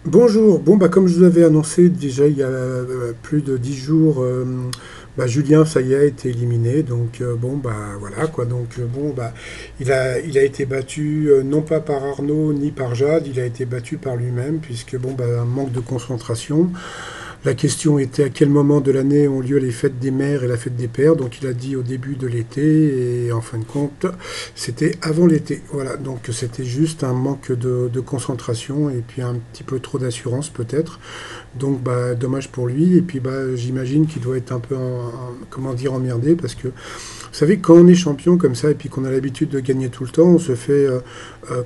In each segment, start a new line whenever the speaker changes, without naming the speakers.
Bonjour, bon bah comme je vous avais annoncé déjà il y a plus de 10 jours, Julien ça y est a été éliminé, donc bon bah voilà quoi, donc bon bah il a été battu non pas par Arnaud ni par Jade, il a été battu par lui-même puisque bon bah un manque de concentration. La question était à quel moment de l'année ont lieu les fêtes des mères et la fête des pères. Donc il a dit au début de l'été et en fin de compte c'était avant l'été. Voilà, donc c'était juste un manque de concentration et puis un petit peu trop d'assurance peut-être. Donc bah dommage pour lui et puis bah j'imagine qu'il doit être un peu comment dire emmerdé parce que vous savez, quand on est champion comme ça et puis qu'on a l'habitude de gagner tout le temps, on se fait,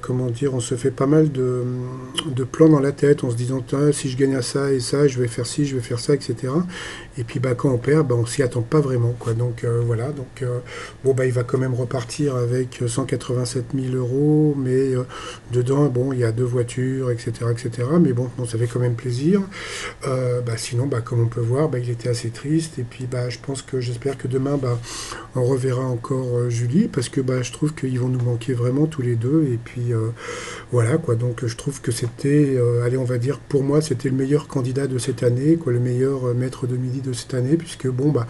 comment dire, on se fait pas mal de plans dans la tête en se disant, tiens, si je gagne à ça et ça, je vais faire ci, je vais faire ça, etc. Et puis bah, quand on perd, bah, on s'y attend pas vraiment, quoi. Donc voilà, donc bon bah il va quand même repartir avec 187 000 euros, mais dedans, bon, il y a deux voitures, etc., etc. Mais bon, ça fait quand même plaisir. Sinon, bah, comme on peut voir, bah, il était assez triste. Et puis bah, je pense que j'espère que demain, bah, on reverra encore Julie parce que bah, je trouve qu'ils vont nous manquer vraiment tous les deux. Et puis voilà quoi. Donc je trouve que c'était, allez, on va dire, pour moi, c'était le meilleur candidat de cette année, quoi, le meilleur maître de midi de cette année, puisque bon, bah,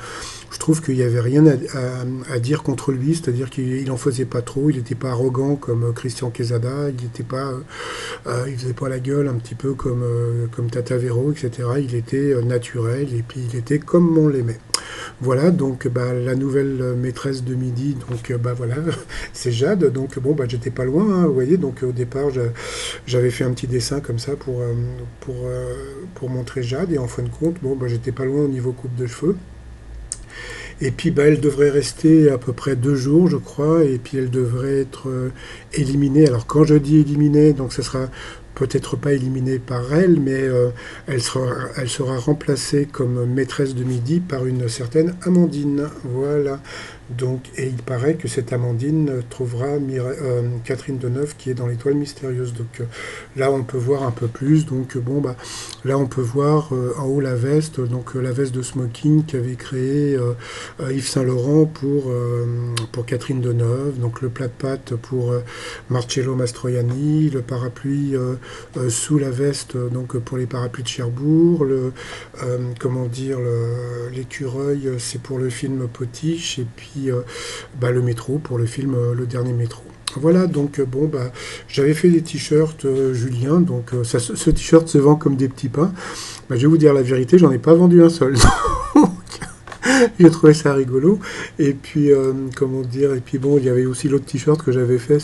je trouve qu'il n'y avait rien à dire contre lui, c'est-à-dire qu'il en faisait pas trop, il n'était pas arrogant comme Christian Quesada, il n'était pas, il faisait pas la gueule un petit peu comme Tata Vero, etc. Il était naturel et puis il était comme on l'aimait. Voilà, donc bah, la nouvelle maîtresse de midi, donc bah voilà, c'est Jade. Donc bon, bah j'étais pas loin, hein, vous voyez. Donc au départ, j'avais fait un petit dessin comme ça pour montrer Jade. Et en fin de compte, bon, bah j'étais pas loin au niveau coupe de cheveux. Et puis bah, elle devrait rester à peu près 2 jours, je crois. Et puis elle devrait être éliminée. Alors quand je dis éliminée, donc ça sera peut-être pas éliminée par elle, mais elle sera remplacée comme maîtresse de midi par une certaine Amandine. Voilà. Donc, et il paraît que cette Amandine trouvera Catherine Deneuve qui est dans l'étoile mystérieuse. Donc là, on peut voir un peu plus. Donc bon, bah, là, on peut voir en haut la veste, donc la veste de smoking qu'avait créé Yves Saint Laurent pour Catherine Deneuve. Donc le plat de pâtes pour Marcello Mastroianni, le parapluie sous la veste donc pour les parapluies de Cherbourg, comment dire, l'écureuil c'est pour le film Potiche et puis bah, le métro pour le film Le Dernier Métro. Voilà, donc bon, bah, j'avais fait des t-shirts Julien, donc ce t-shirt se vend comme des petits pains. Bah, je vais vous dire la vérité, j'en ai pas vendu un seul. J'ai trouvé ça rigolo. Et puis, comment dire, et puis bon, il y avait aussi l'autre t-shirt que j'avais fait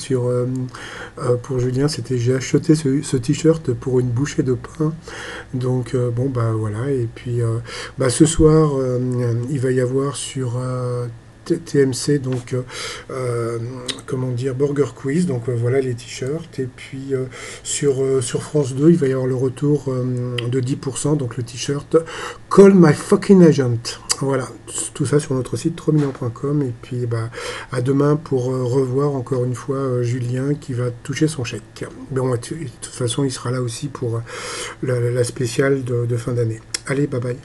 pour Julien. C'était j'ai acheté ce t-shirt pour une bouchée de pain. Donc, bon, bah voilà. Et puis, bah, ce soir, il va y avoir sur TMC, donc comment dire, Burger Quiz, donc voilà les t-shirts. Et puis sur France 2, il va y avoir le retour de 10%, donc le t-shirt Call My Fucking Agent. Voilà, tout ça sur notre site 3millions.com. Et puis bah, à demain pour revoir encore une fois Julien qui va toucher son chèque. Bon, de toute façon, il sera là aussi pour la spéciale de fin d'année. Allez, bye bye.